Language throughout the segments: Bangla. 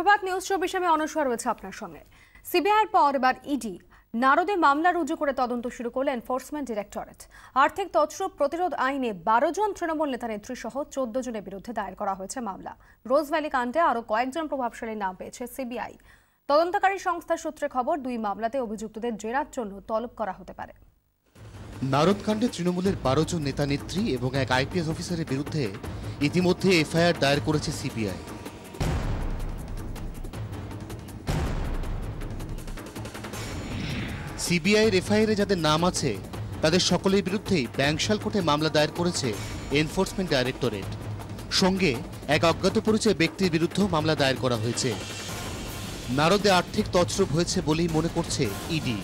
সুপ্রভাত নিউজ 24 আমি অনস্বর রয়েছে আপনার সঙ্গে। সিবিআইয়ের পর এবার ইডি নারদে মামলা রুজু করে তদন্ত শুরু করল এনফোর্সমেন্ট ডিরেক্টরেট। আর্থিক তছরূপ প্রতিরোধ আইনে 12 জন তৃণমূল নেতা নেত্রী সহ 14 জনের বিরুদ্ধে দায়ের করা হয়েছে মামলা। রোজ ভ্যালি কাণ্ডে আরও কয়েকজন প্রভাবশালীর নাম পেয়েছে সিবিআই। তদন্তকারী সংস্থার সূত্রে খবর, দুই মামলাতে অভিযুক্তদের জেরার জন্য তলব করা হতে পারে। নারদ কাণ্ডে তৃণমূলের 12 জন নেতা নেত্রী এবং এক আইপিএস অফিসারের বিরুদ্ধে ইতিমধ্যে এফআইআর দায়ের করেছে সিবিআই। সিবিআইয়ের এফআইআরে যাদের নাম আছে তাদের সকলের বিরুদ্ধেই ব্যাংশাল কোর্টে মামলা দায়ের করেছে এনফোর্সমেন্ট ডাইরেক্টরেট। সঙ্গে এক অজ্ঞাত পরিচয় ব্যক্তির বিরুদ্ধেও মামলা দায়ের করা হয়েছে। নারদে আর্থিক তছরূপ হয়েছে বলেই মনে করছে ইডি।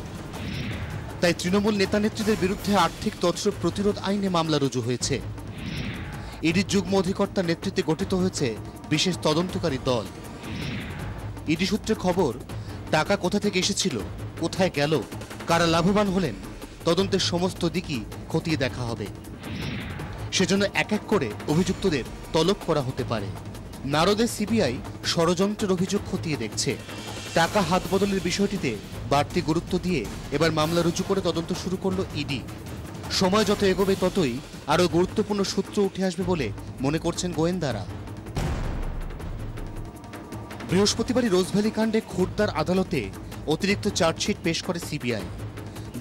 তাই তৃণমূল নেতা নেত্রীদের বিরুদ্ধে আর্থিক তছরূপ প্রতিরোধ আইনে মামলা রুজু হয়েছে। ইডির যুগ্ম অধিকর্তার নেতৃত্বে গঠিত হয়েছে বিশেষ তদন্তকারী দল। ইডি সূত্রে খবর, টাকা কোথা থেকে এসেছিল, কোথায় গেল, কারা লাভবান হলেন, তদন্তের সমস্ত দিকই খতিয়ে দেখা হবে। সেজন্য এক এক করে অভিযুক্তদের তলব করা হতে পারে। নারদে সিবিআই ষড়যন্ত্রের অভিযোগ খতিয়ে দেখছে। টাকা হাত বদলের বিষয়টিতে বাড়তি গুরুত্ব দিয়ে এবার মামলা রুজু করে তদন্ত শুরু করল ইডি। সময় যত এগোবে ততই আরও গুরুত্বপূর্ণ সূত্র উঠে আসবে বলে মনে করছেন গোয়েন্দারা। বৃহস্পতিবারই রোজভ্যালি কাণ্ডে খুর্দার আদালতে অতিরিক্ত চার্জশিট পেশ করে সিবিআই।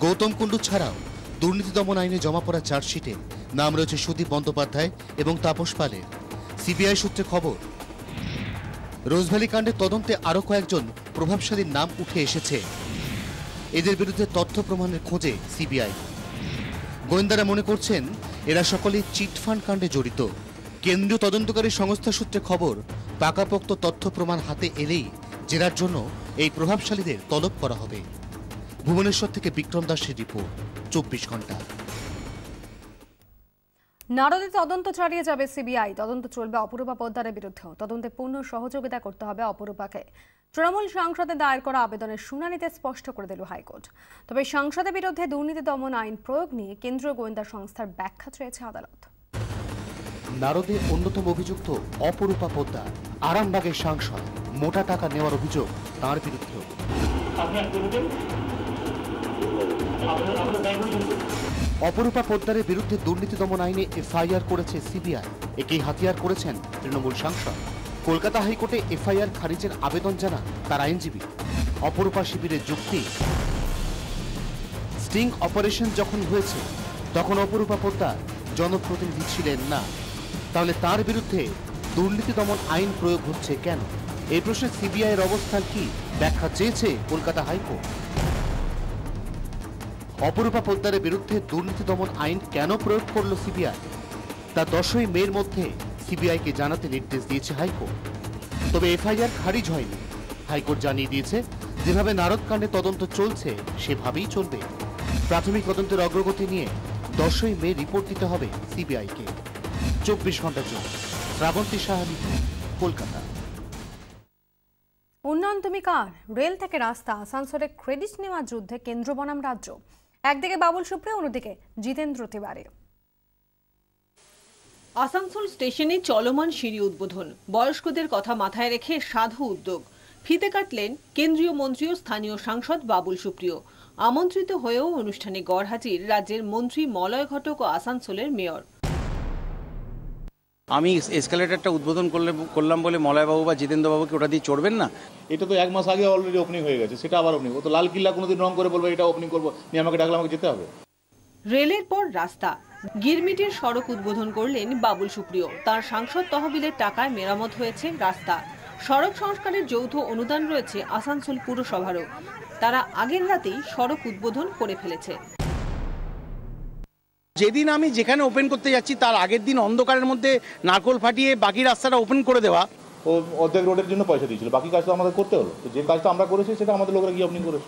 গৌতম কুণ্ডু ছাড়াও দুর্নীতি দমন আইনে জমা পড়া চার্জশিটে নাম রয়েছে সুদীপ বন্দ্যোপাধ্যায় এবং তাপস পালের। সিবিআই সূত্রে খবর, রোজভ্যালি কাণ্ডে তদন্তে আরও কয়েকজন প্রভাবশালীর নাম উঠে এসেছে। এদের বিরুদ্ধে তথ্য প্রমাণের খোঁজে সিবিআই। গোয়েন্দারা মনে করছেন এরা সকলেই চিটফান্ড কাণ্ডে জড়িত। কেন্দ্রীয় তদন্তকারী সংস্থা সূত্রে খবর, পাকাপোক্ত তথ্য প্রমাণ হাতে এলেই জেরার জন্য এই প্রভাবশালীদের তলব করা হবে। ভুবনেশ্বর থেকে বিক্রম দাসের রিপোর্ট, 24 ঘন্টা। নারদে তদন্ত চালিয়ে যাবে সিবিআই। তদন্ত চলবে অপরূপা পোদ্দারের বিরুদ্ধেও। তদন্তে পূর্ণ সহযোগিতা করতে হবে অপরূপাকে। তৃণমূল সাংসদের দায়ের করা আবেদনের শুনানিতে স্পষ্ট করে দিল হাইকোর্ট। তবে সাংসদের বিরুদ্ধে দুর্নীতি দমন আইন প্রয়োগ নিয়ে কেন্দ্রীয় গোয়েন্দা সংস্থার ব্যাখ্যা চেয়েছে আদালত। নারদে অন্যতম অভিযুক্ত অপরূপা পোদ্দার, আরামবাগের সাংসদ, মোটা টাকা নেওয়ার অভিযোগ তাঁর বিরুদ্ধেও। অপরূপা পোদ্দারের বিরুদ্ধে দুর্নীতি দমন আইনে এফআইআর করেছে সিবিআই। একেই হাতিয়ার করেছেন তৃণমূল সাংসদ। কলকাতা হাইকোর্টে এফআইআর খারিজের আবেদন জানান তার আইনজীবী। অপরূপা শিবিরের যুক্তি, স্টিং অপারেশন যখন হয়েছে তখন অপরূপা পোদ্দার জনপ্রতিনিধি ছিলেন না, তাহলে তার বিরুদ্ধে দুর্নীতি দমন আইন প্রয়োগ হচ্ছে কেন? এই প্রশ্নে সিবিআইয়ের অবস্থান কি, ব্যাখ্যা চেয়েছে কলকাতা হাইকোর্ট। অপরূপা পোদ্দারের বিরুদ্ধে দুর্নীতি দমন আইন কেন প্রয়োগ করল সিবিআই, তা 10ই মের মধ্যে সিবিআইকে জানাতে নির্দেশ দিয়েছে হাইকোর্ট। তবে এফআইআর খারিজ হয়নি। হাইকোর্ট জানিয়ে দিয়েছে, যেভাবে নারদ কাণ্ডে তদন্ত চলছে সেভাবেই চলবে। প্রাথমিক তদন্তের অগ্রগতি নিয়ে 10ই মে রিপোর্ট দিতে হবে সিবিআইকে। 24 ঘন্টার জন্য শ্রাবন্তী সাহানি, কলকাতা। উন্নয়ন তুমি কার? রেল থেকে রাস্তা, আসানসোলে ক্রেডিট নেওয়ার যুদ্ধে কেন্দ্র বনাম রাজ্য। একদিকে বাবুল সুপ্রিয়, অন্যদিকে জিতেন্দ্র তিওয়ারি। আসানসোল স্টেশনে চলমান সিঁড়ি উদ্বোধন। বয়স্কদের কথা মাথায় রেখে সাধু উদ্যোগ। ফিতে কাটলেন কেন্দ্রীয় মন্ত্রী ও স্থানীয় সাংসদ বাবুল সুপ্রিয়। আমন্ত্রিত হয়েও অনুষ্ঠানে গড়হাজির রাজ্যের মন্ত্রী মলয় ঘটক ও আসানসোলের মেয়র। আমি এসকালেটারটা উদ্বোধন করলাম বলে মলয়বাবু বা জিতেন্দ্রবাবুকে ওটা দিয়ে চড়বেন না? এটা তো 1 মাস আগে অলরেডি ওপেনিং হয়ে গেছে, সেটা আবার ওপেনিং। ও তো লাল কিল্লা কোনোদিন রং করে বলবো এটা ওপেনিং করবো, নিয়ে আমাকে ডাকলে আমাকে যেতে হবে। রেলের পর রাস্তা, গিরমিটির সড়ক উদ্বোধন করলেন বাবুল সুপ্রিয়। তার সাংসদ তহবিলের টাকায় মেরামত হয়েছে রাস্তা। সড়ক সংস্কারের যৌথ অনুদান রয়েছে আসানসোল পুরসভারও। তারা আগের রাতেই সড়ক উদ্বোধন করে ফেলেছে। যেদিন আমি যেখানে ওপেন করতে যাচ্ছি তার আগের দিন অন্ধকারের মধ্যে নারকোল ফাটিয়ে বাকি রাস্তাটা ওপেন করে দেওয়া। ও অর্ধেক রোডের জন্য পয়সা দিয়েছিল, বাকি কাজটা আমাদের করতে হলো। যে কাজটা আমরা করেছি সেটা আমাদের লোকরা গিয়ে ওপেনিং করেছে।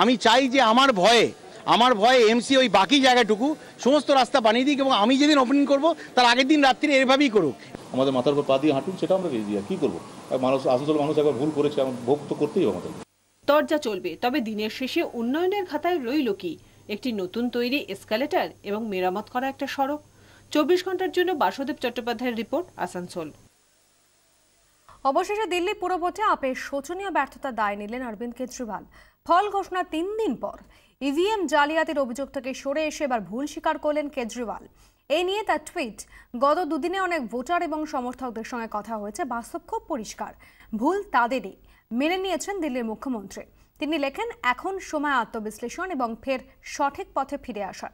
আমি চাই যে আমার ভয়ে এমসি ওই বাকি জায়গাটুকু সমস্ত রাস্তা বানিয়ে দিক, এবং আমি যেদিন ওপেনিং করব তার আগের দিন রাত্রি এভাবেই করুক। আমাদের মাথার উপর পা দিয়ে হাঁটুন, সেটা আমরা দিয়ে কি করবো? মানুষ, আসানসোল মানুষ একবার ভুল করেছে, ভোগ তো করতেই হবে আমাদের। তরজা চলবে, তবে দিনের শেষে উন্নয়নের খাতায় রইল কি? একটি নতুন তৈরি এসকালেটর এবং মেরামত করা একটা সড়ক। 24 ঘন্টার জন্য বাসুদেব চট্টোপাধ্যায়ের রিপোর্ট, আসানসোল। অবশেষে দিল্লি পুরভোটে আপের শোচনীয় ব্যর্থতার দায় নিলেন অরবিন্দ কেজরিওয়াল। ফল ঘোষণার 3 দিন পর ইভিএম জালিয়াতির অভিযোগ থেকে সরে এসে এবার ভুল স্বীকার করলেন কেজরিওয়াল। এই নিয়ে তার টুইট, গত দুদিনে অনেক ভোটার এবং সমর্থকদের সঙ্গে কথা হয়েছে, বাস্তব খুব পরিষ্কার, ভুল তাদেরই, মেনে নিয়েছেন দিল্লির মুখ্যমন্ত্রী। তিনি লেখেন, এখন সময় আত্মবিশ্লেষণ এবং ফের সঠিক পথে ফিরে আসার,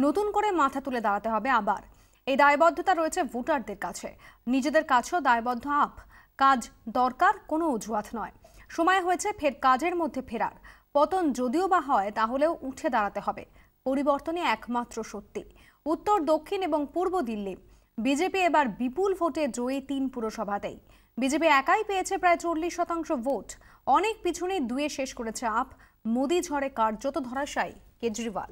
নতুন করে মাথা তুলে দাঁড়াতে হবে আবার। এই দায়বদ্ধতা রয়েছে ভোটারদের কাছে, নিজেদের কাছেও দায়বদ্ধ আপ। কাজ দরকার, কোনো অজুহাত নয়। সময় হয়েছে ফের কাজের মধ্যে ফেরার। পতন যদিও বা হয় তাহলেও উঠে দাঁড়াতে হবে। পরিবর্তনই একমাত্র সত্যি। উত্তর, দক্ষিণ এবং পূর্ব দিল্লি বিজেপি এবার বিপুল ভোটে জয়ী 3 পুরসভাতেই। বিজেপি একাই পেয়েছে প্রায় 40% ভোট। অনেক পিছনে 2-এ শেষ করেছে আপ। মোদি ঝড়ে কার্যত ধরাশায়ী কেজরিওয়াল।